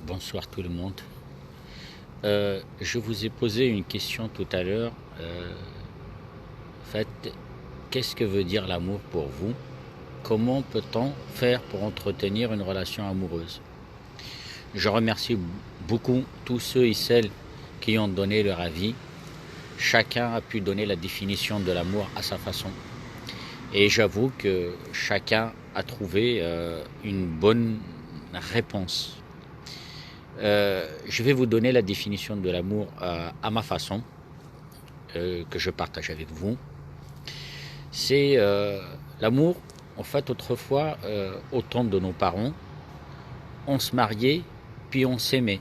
Bonsoir tout le monde. Je vous ai posé une question tout à l'heure. Qu'est-ce que veut dire l'amour pour vous? Comment peut-on faire pour entretenir une relation amoureuse? Je remercie beaucoup tous ceux et celles qui ont donné leur avis. Chacun a pu donner la définition de l'amour à sa façon. Et j'avoue que chacun a trouvé une bonne réponse. Je vais vous donner la définition de l'amour à ma façon, que je partage avec vous. C'est l'amour, en fait, autrefois, au temps de nos parents, on se mariait, puis on s'aimait.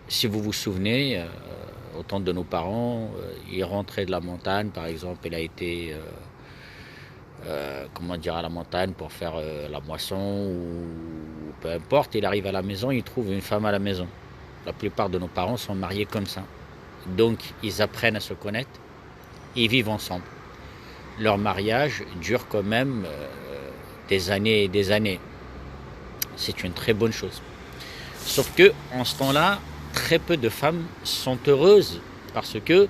Si vous vous souvenez, au temps de nos parents, ils rentraient de la montagne, par exemple, il a été... à la montagne pour faire la moisson ou peu importe, il arrive à la maison, il trouve une femme à la maison. La plupart de nos parents sont mariés comme ça. Donc ils apprennent à se connaître, ils vivent ensemble. Leur mariage dure quand même des années et des années. C'est une très bonne chose. Sauf que en ce temps-là, très peu de femmes sont heureuses parce que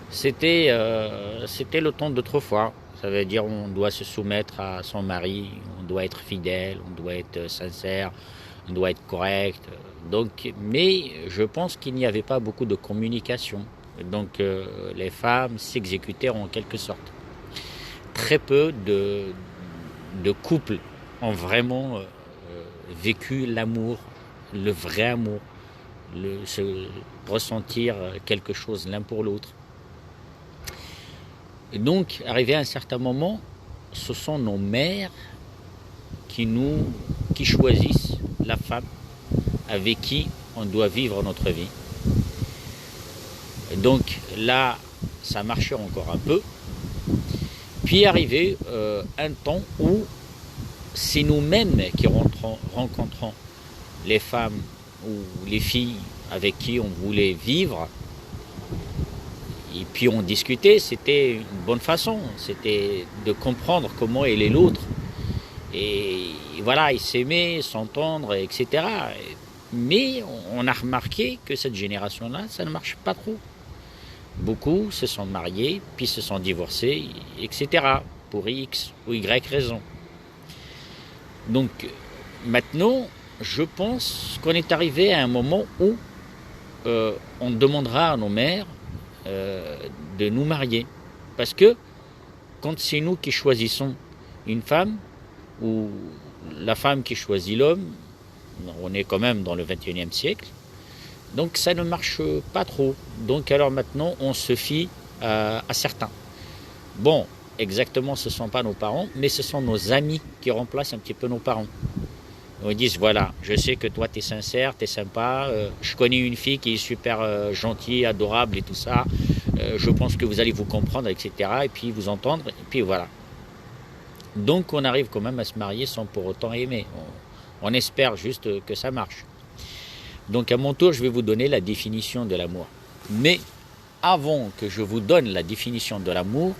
c'était le temps d'autrefois. Ça veut dire on doit se soumettre à son mari, on doit être fidèle, on doit être sincère, on doit être correct. Mais je pense qu'il n'y avait pas beaucoup de communication. Donc les femmes s'exécutaient en quelque sorte. Très peu de couples ont vraiment vécu l'amour, le vrai amour, se ressentir quelque chose l'un pour l'autre. Et donc, arrivé à un certain moment, ce sont nos mères qui choisissent la femme avec qui on doit vivre notre vie. Et donc là, ça marchait encore un peu. Puis arrivé un temps où c'est nous-mêmes qui rencontrons les femmes ou les filles avec qui on voulait vivre. Et puis on discutait, c'était une bonne façon, c'était de comprendre comment elle est l'autre. Et voilà, ils s'aimaient, s'entendre, etc. Mais on a remarqué que cette génération-là, ça ne marche pas trop. Beaucoup se sont mariés, puis se sont divorcés, etc. pour X ou Y raison. Donc maintenant, je pense qu'on est arrivé à un moment où on demandera à nos mères de nous marier. Parce que quand c'est nous qui choisissons une femme, ou la femme qui choisit l'homme, on est quand même dans le 21e siècle, donc ça ne marche pas trop. Donc alors maintenant, on se fie à certains. Bon, exactement, ce ne sont pas nos parents, mais ce sont nos amis qui remplacent un petit peu nos parents. On disent, voilà, je sais que toi, tu es sincère, tu es sympa, je connais une fille qui est super gentille, adorable et tout ça, je pense que vous allez vous comprendre, etc. Et puis vous entendre, et puis voilà. Donc on arrive quand même à se marier sans pour autant aimer. On espère juste que ça marche. Donc à mon tour, je vais vous donner la définition de l'amour. Mais avant que je vous donne la définition de l'amour,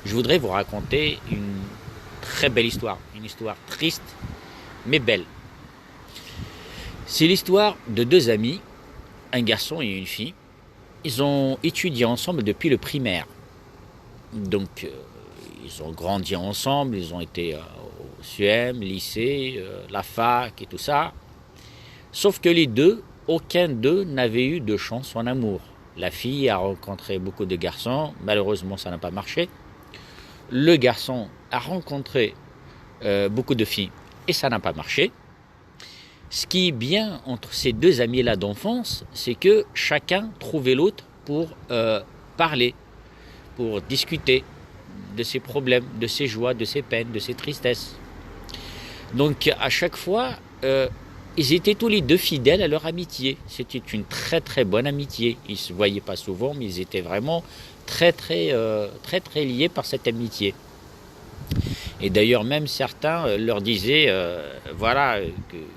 je voudrais vous raconter une très belle histoire. Une histoire triste, mais belle. C'est l'histoire de deux amis, un garçon et une fille. Ils ont étudié ensemble depuis le primaire. Donc, ils ont grandi ensemble, ils ont été au CUM, lycée, la fac et tout ça. Sauf que les deux, aucun d'eux n'avait eu de chance en amour. La fille a rencontré beaucoup de garçons, malheureusement ça n'a pas marché. Le garçon a rencontré beaucoup de filles et ça n'a pas marché. Ce qui est bien entre ces deux amis-là d'enfance, c'est que chacun trouvait l'autre pour parler, pour discuter de ses problèmes, de ses joies, de ses peines, de ses tristesses. Donc à chaque fois, ils étaient tous les deux fidèles à leur amitié. C'était une très très bonne amitié. Ils ne se voyaient pas souvent, mais ils étaient vraiment très liés par cette amitié. Et d'ailleurs, même certains leur disaient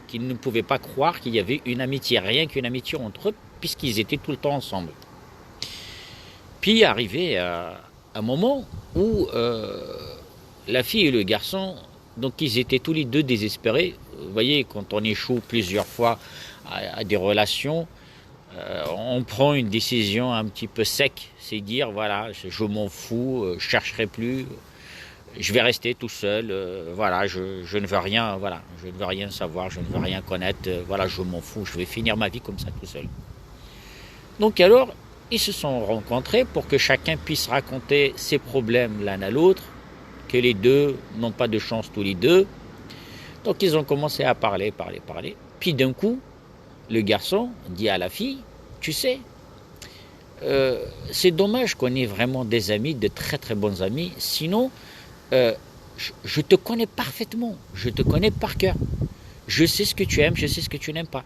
qu'ils ne pouvaient pas croire qu'il y avait une amitié, rien qu'une amitié entre eux, puisqu'ils étaient tout le temps ensemble. Puis arrivé à un moment où la fille et le garçon Donc ils étaient tous les deux désespérés. Vous voyez, quand on échoue plusieurs fois à des relations, on prend une décision un petit peu sec. C'est dire, voilà, je m'en fous, je chercherai plus, je vais rester tout seul, voilà, je ne veux rien, voilà, je ne veux rien savoir, je ne veux rien connaître, voilà, je m'en fous, je vais finir ma vie comme ça tout seul. Donc alors, ils se sont rencontrés pour que chacun puisse raconter ses problèmes l'un à l'autre, que les deux n'ont pas de chance tous les deux. Donc ils ont commencé à parler. Puis d'un coup, le garçon dit à la fille, tu sais, c'est dommage qu'on ait vraiment des amis, de très très bons amis, sinon je te connais parfaitement, je te connais par cœur. Je sais ce que tu aimes, je sais ce que tu n'aimes pas.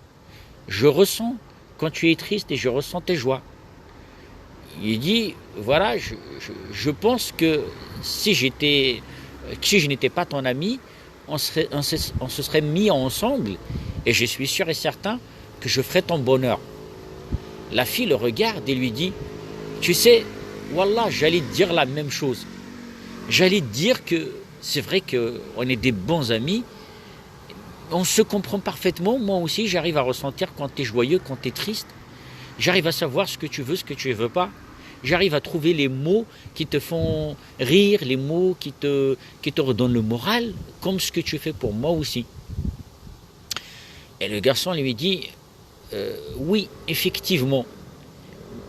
Je ressens quand tu es triste et je ressens tes joies. Il dit, voilà, je pense que si je n'étais pas ton ami, on se serait mis ensemble et je suis sûr et certain que je ferais ton bonheur. La fille le regarde et lui dit, tu sais, Wallah, j'allais te dire la même chose. J'allais te dire que c'est vrai qu'on est des bons amis, on se comprend parfaitement, moi aussi j'arrive à ressentir quand tu es joyeux, quand tu es triste, j'arrive à savoir ce que tu veux, ce que tu ne veux pas. J'arrive à trouver les mots qui te font rire, les mots qui te redonnent le moral, comme ce que tu fais pour moi aussi. Et le garçon lui dit, oui, effectivement.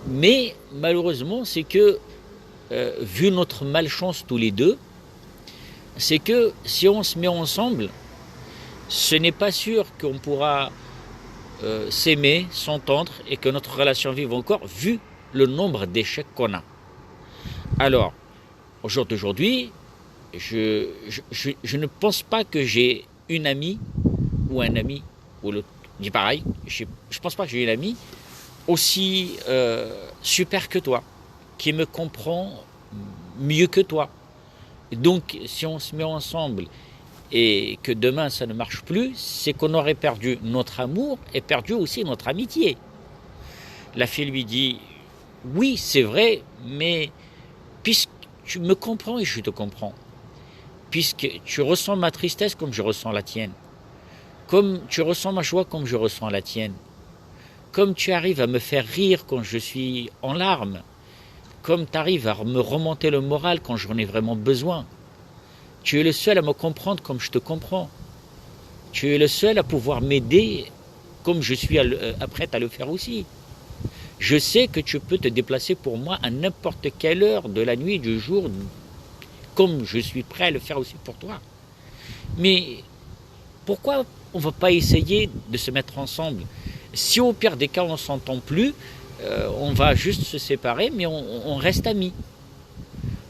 Mais malheureusement, c'est que, vu notre malchance tous les deux, c'est que si on se met ensemble, ce n'est pas sûr qu'on pourra s'aimer, s'entendre et que notre relation vive encore, vu le nombre d'échecs qu'on a. Alors, au jour d'aujourd'hui, je ne pense pas que j'ai une amie ou un ami, ou le dit pareil, je ne pense pas que j'ai une amie aussi super que toi, qui me comprend mieux que toi. Donc, si on se met ensemble et que demain ça ne marche plus, c'est qu'on aurait perdu notre amour et perdu aussi notre amitié. La fille lui dit, oui, c'est vrai, mais puisque tu me comprends et je te comprends, puisque tu ressens ma tristesse comme je ressens la tienne, comme tu ressens ma joie comme je ressens la tienne, comme tu arrives à me faire rire quand je suis en larmes, comme tu arrives à me remonter le moral quand j'en ai vraiment besoin, tu es le seul à me comprendre comme je te comprends, tu es le seul à pouvoir m'aider comme je suis prête à le faire aussi. Je sais que tu peux te déplacer pour moi à n'importe quelle heure de la nuit, du jour, comme je suis prêt à le faire aussi pour toi. Mais pourquoi on ne va pas essayer de se mettre ensemble? Si au pire des cas on ne s'entend plus, on va juste se séparer, mais on reste amis.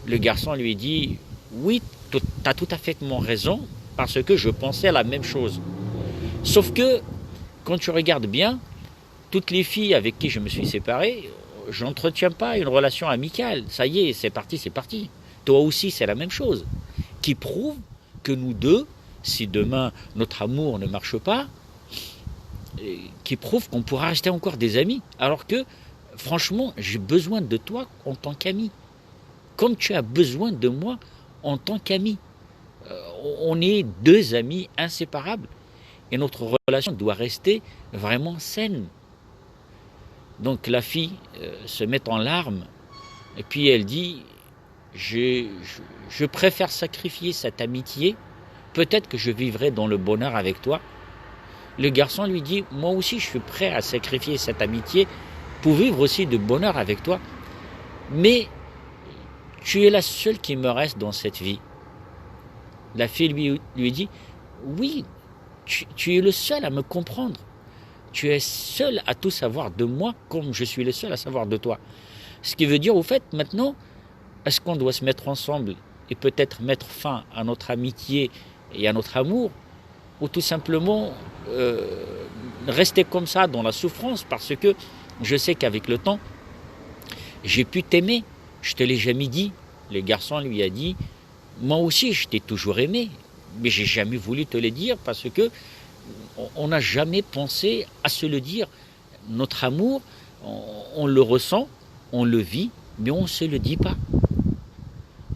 Le garçon lui dit, oui, tu as tout à fait raison, parce que je pensais la même chose. Sauf que, quand tu regardes bien, toutes les filles avec qui je me suis séparé, je n'entretiens pas une relation amicale. Ça y est, c'est parti, c'est parti. Toi aussi, c'est la même chose. Qui prouve que nous deux, si demain notre amour ne marche pas, qui prouve qu'on pourra rester encore des amis. Alors que, franchement, j'ai besoin de toi en tant qu'ami. Comme tu as besoin de moi en tant qu'ami. On est deux amis inséparables. Et notre relation doit rester vraiment saine. Donc la fille se met en larmes et puis elle dit, je préfère sacrifier cette amitié, peut-être que je vivrai dans le bonheur avec toi. Le garçon lui dit, moi aussi je suis prêt à sacrifier cette amitié pour vivre aussi de bonheur avec toi, mais tu es la seule qui me reste dans cette vie. La fille lui dit, oui, tu es le seul à me comprendre. Tu es seul à tout savoir de moi comme je suis le seul à savoir de toi. Ce qui veut dire, au fait, maintenant, est-ce qu'on doit se mettre ensemble et peut-être mettre fin à notre amitié et à notre amour, ou tout simplement rester comme ça dans la souffrance, parce que je sais qu'avec le temps, j'ai pu t'aimer, je te l'ai jamais dit. Le garçon lui a dit, moi aussi je t'ai toujours aimé, mais j'ai jamais voulu te le dire parce que on n'a jamais pensé à se le dire. Notre amour, on le ressent, on le vit, mais on ne se le dit pas.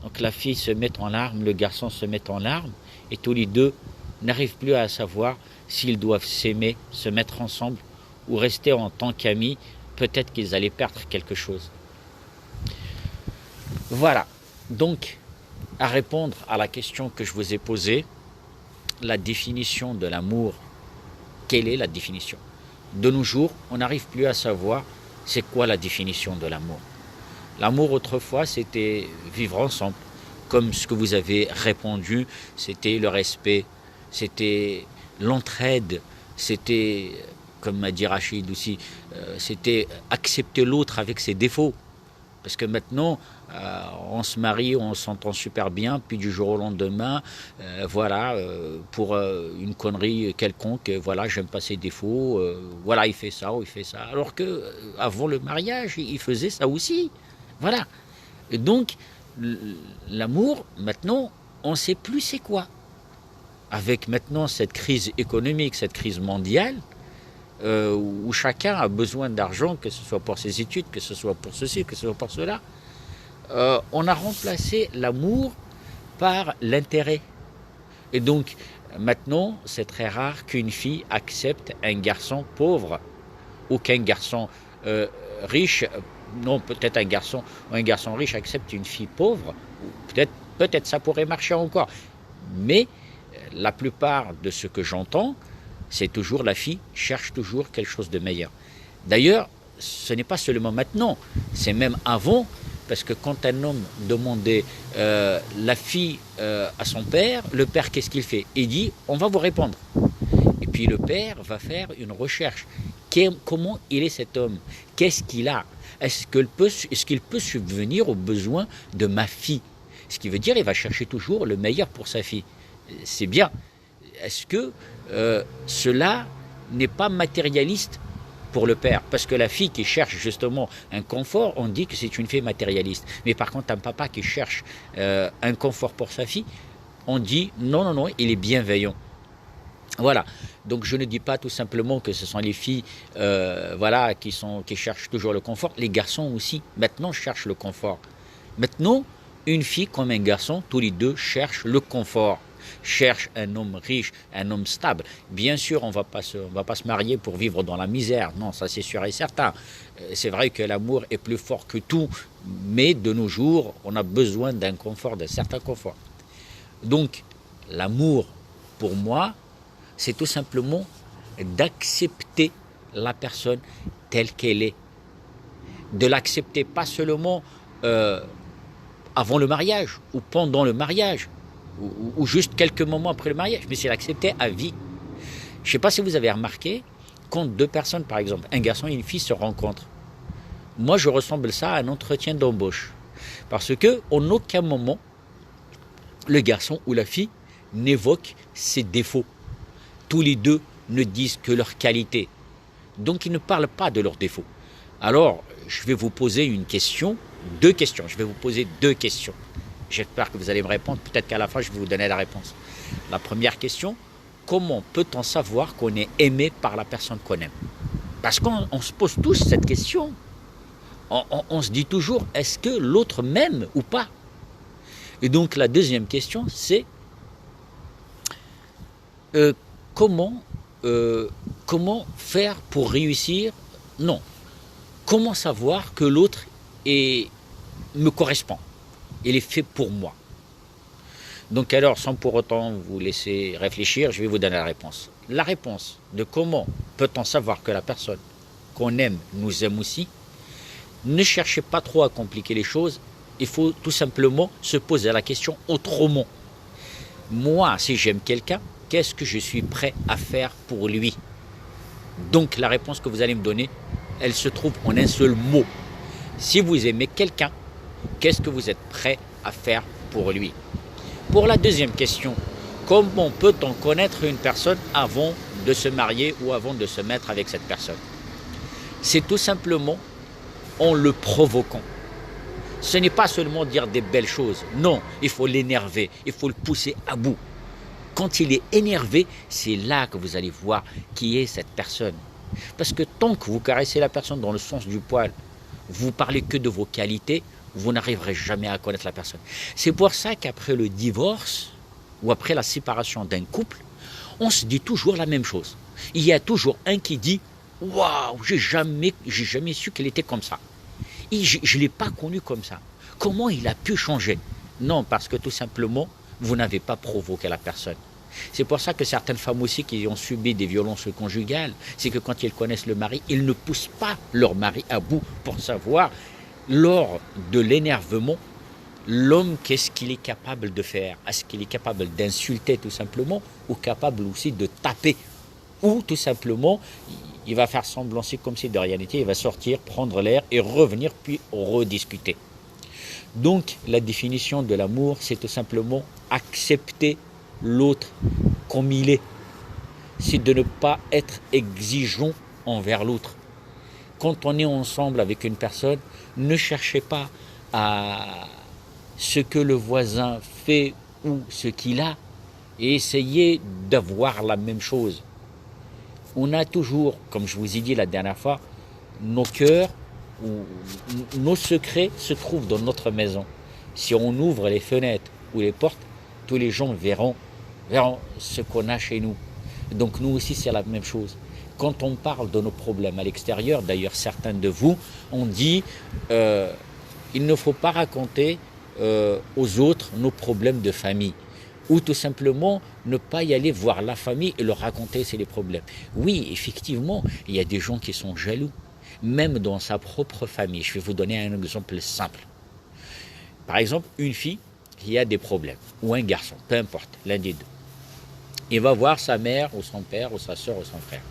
Donc Donc la fille se met en larmes, le garçon se met en larmes, et tous les deux n'arrivent plus à savoir s'ils doivent s'aimer, se mettre ensemble, ou rester en tant qu'amis. Peut-être qu'ils allaient perdre quelque chose. Voilà, donc à répondre à la question que je vous ai posée, la définition de l'amour, quelle est la définition? De nos jours, on n'arrive plus à savoir c'est quoi la définition de l'amour. L'amour autrefois, c'était vivre ensemble, comme ce que vous avez répondu, c'était le respect, c'était l'entraide, c'était, comme m'a dit Rachid aussi, c'était accepter l'autre avec ses défauts. Parce que maintenant, on se marie, on s'entend super bien, puis du jour au lendemain, pour une connerie quelconque, voilà, j'aime pas ses défauts, voilà, il fait ça ou il fait ça. Alors que avant le mariage, il faisait ça aussi. Voilà. Et donc, l'amour, maintenant, on ne sait plus c'est quoi. Avec maintenant cette crise économique, cette crise mondiale, où chacun a besoin d'argent, que ce soit pour ses études, que ce soit pour ceci, que ce soit pour cela, on a remplacé l'amour par l'intérêt. Et donc, maintenant, c'est très rare qu'une fille accepte un garçon pauvre ou qu'un garçon riche, non, peut-être un garçon riche accepte une fille pauvre, peut-être ça pourrait marcher encore. Mais la plupart de ce que j'entends, c'est toujours la fille cherche toujours quelque chose de meilleur. D'ailleurs, ce n'est pas seulement maintenant, c'est même avant, parce que quand un homme demandait la fille à son père, le père qu'est-ce qu'il fait? Il dit on va vous répondre. Et puis le père va faire une recherche. Comment il est cet homme? Qu'est-ce qu'il a? Est-ce qu'il peut subvenir aux besoins de ma fille? Ce qui veut dire il va chercher toujours le meilleur pour sa fille. C'est bien. Est-ce que cela n'est pas matérialiste pour le père? Parce que la fille qui cherche justement un confort, on dit que c'est une fille matérialiste. Mais par contre, un papa qui cherche un confort pour sa fille, on dit non, il est bienveillant. Voilà. Donc je ne dis pas tout simplement que ce sont les filles qui cherchent toujours le confort. Les garçons aussi, maintenant, cherchent le confort. Maintenant, une fille comme un garçon, tous les deux cherchent le confort. Cherche un homme riche, un homme stable. Bien sûr, on va pas se marier pour vivre dans la misère. Non, ça c'est sûr et certain. C'est vrai que l'amour est plus fort que tout, mais de nos jours, on a besoin d'un confort, d'un certain confort. Donc, l'amour, pour moi, c'est tout simplement d'accepter la personne telle qu'elle est. De l'accepter pas seulement avant le mariage ou pendant le mariage, ou juste quelques moments après le mariage, mais c'est l'accepter à vie. Je ne sais pas si vous avez remarqué, quand deux personnes, par exemple, un garçon et une fille se rencontrent, moi je ressemble ça à un entretien d'embauche. Parce qu'en aucun moment, le garçon ou la fille n'évoque ses défauts. Tous les deux ne disent que leurs qualités. Donc ils ne parlent pas de leurs défauts. Alors, je vais vous poser deux questions. Je vais vous poser deux questions. J'espère que vous allez me répondre. Peut-être qu'à la fin, je vais vous donner la réponse. La première question, comment peut-on savoir qu'on est aimé par la personne qu'on aime? Parce qu'on se pose tous cette question. On se dit toujours, est-ce que l'autre m'aime ou pas? Et donc la deuxième question, c'est comment faire pour réussir? Non. Comment savoir que l'autre me correspond? Il est fait pour moi. Donc alors, sans pour autant vous laisser réfléchir, je vais vous donner la réponse. La réponse de comment peut-on savoir que la personne qu'on aime nous aime aussi, ne cherchez pas trop à compliquer les choses, il faut tout simplement se poser la question autrement. Moi, si j'aime quelqu'un, qu'est-ce que je suis prêt à faire pour lui? Donc la réponse que vous allez me donner, elle se trouve en un seul mot. Si vous aimez quelqu'un, qu'est-ce que vous êtes prêt à faire pour lui? Pour la deuxième question, comment peut-on connaître une personne avant de se marier ou avant de se mettre avec cette personne? C'est tout simplement en le provoquant. Ce n'est pas seulement dire des belles choses. Non, il faut l'énerver, il faut le pousser à bout. Quand il est énervé, c'est là que vous allez voir qui est cette personne. Parce que tant que vous caressez la personne dans le sens du poil, vous parlez que de vos qualités, vous n'arriverez jamais à connaître la personne. C'est pour ça qu'après le divorce ou après la séparation d'un couple, on se dit toujours la même chose. Il y a toujours un qui dit « Waouh, j'ai jamais su qu'elle était comme ça. Et je ne l'ai pas connue comme ça. Comment il a pu changer ?» Non, parce que tout simplement, vous n'avez pas provoqué la personne. C'est pour ça que certaines femmes aussi qui ont subi des violences conjugales, c'est que quand elles connaissent le mari, ils ne poussent pas leur mari à bout pour savoir, lors de l'énervement, l'homme, qu'est-ce qu'il est capable de faire? Est-ce qu'il est capable d'insulter tout simplement, ou capable aussi de taper? Ou tout simplement, il va faire semblant, c'est comme si de rien n'était, il va sortir, prendre l'air et revenir, puis rediscuter. Donc, la définition de l'amour, c'est tout simplement accepter l'autre comme il est. C'est de ne pas être exigeant envers l'autre. Quand on est ensemble avec une personne, ne cherchez pas à ce que le voisin fait ou ce qu'il a et essayez d'avoir la même chose. On a toujours, comme je vous ai dit la dernière fois, nos cœurs ou nos secrets se trouvent dans notre maison. Si on ouvre les fenêtres ou les portes, tous les gens verront ce qu'on a chez nous. Donc nous aussi, c'est la même chose. Quand on parle de nos problèmes à l'extérieur, d'ailleurs certains de vous ont dit il ne faut pas raconter aux autres nos problèmes de famille. Ou tout simplement ne pas y aller voir la famille et leur raconter c'est les problèmes. Oui, effectivement, il y a des gens qui sont jaloux, même dans sa propre famille. Je vais vous donner un exemple simple. Par exemple, une fille qui a des problèmes, ou un garçon, peu importe, l'un des deux. Il va voir sa mère, ou son père, ou sa soeur, ou son frère.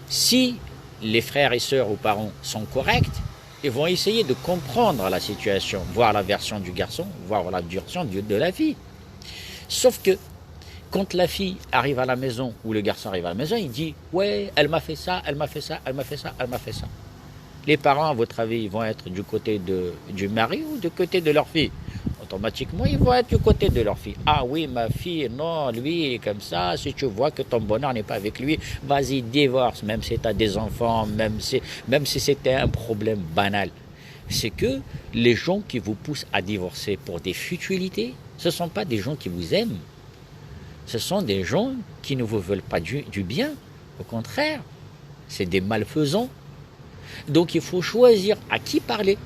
Si les frères et sœurs ou parents sont corrects, ils vont essayer de comprendre la situation, voir la version du garçon, voir la version de la fille. Sauf que, quand la fille arrive à la maison, ou le garçon arrive à la maison, il dit « Ouais, elle m'a fait ça, elle m'a fait ça, elle m'a fait ça, elle m'a fait ça. » Les parents, à votre avis, ils vont être du côté du mari ou du côté de leur fille? Automatiquement, ils vont être du côté de leur fille. « Ah oui, ma fille, non, lui, il est comme ça. Si tu vois que ton bonheur n'est pas avec lui, vas-y, divorce, même si tu as des enfants, même si c'était un problème banal. » C'est que les gens qui vous poussent à divorcer pour des futilités, ce ne sont pas des gens qui vous aiment. Ce sont des gens qui ne vous veulent pas du bien. Au contraire, c'est des malfaisants. Donc il faut choisir à qui parler.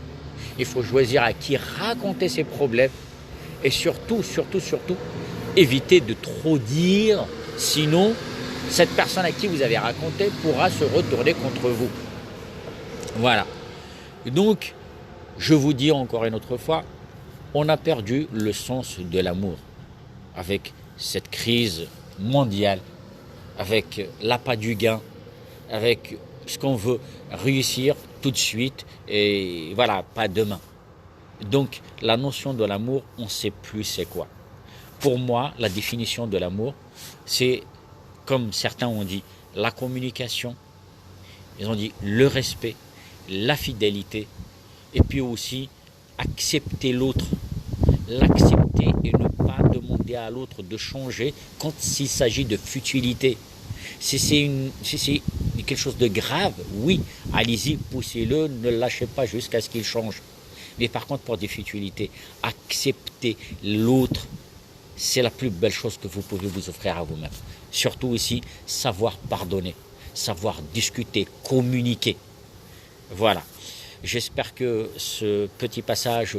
Il faut choisir à qui raconter ses problèmes. Et surtout, éviter de trop dire. Sinon, cette personne à qui vous avez raconté pourra se retourner contre vous. Voilà. Donc, je vous dis encore une autre fois, on a perdu le sens de l'amour avec cette crise mondiale, avec l'appât du gain, avec ce qu'on veut réussir tout de suite et voilà, pas demain. Donc la notion de l'amour, on ne sait plus c'est quoi. Pour moi, la définition de l'amour, c'est, comme certains ont dit, la communication, ils ont dit le respect, la fidélité, et puis aussi accepter l'autre, l'accepter et ne pas demander à l'autre de changer quand il s'agit de futilité. Si c'est quelque chose de grave, oui, allez-y, poussez-le, ne le lâchez pas jusqu'à ce qu'il change. Mais par contre, pour des futilités, accepter l'autre, c'est la plus belle chose que vous pouvez vous offrir à vous-même. Surtout aussi, savoir pardonner, savoir discuter, communiquer. Voilà. J'espère que ce petit passage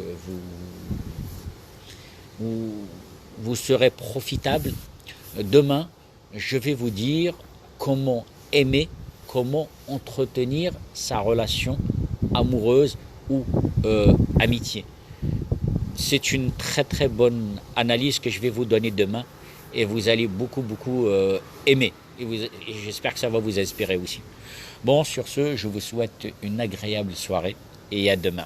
vous serez profitable. Demain, je vais vous dire comment aimer, comment entretenir sa relation amoureuse ou amitié. C'est une très très bonne analyse que je vais vous donner demain et vous allez beaucoup aimer. Et j'espère que ça va vous inspirer aussi. Bon, sur ce, je vous souhaite une agréable soirée et à demain.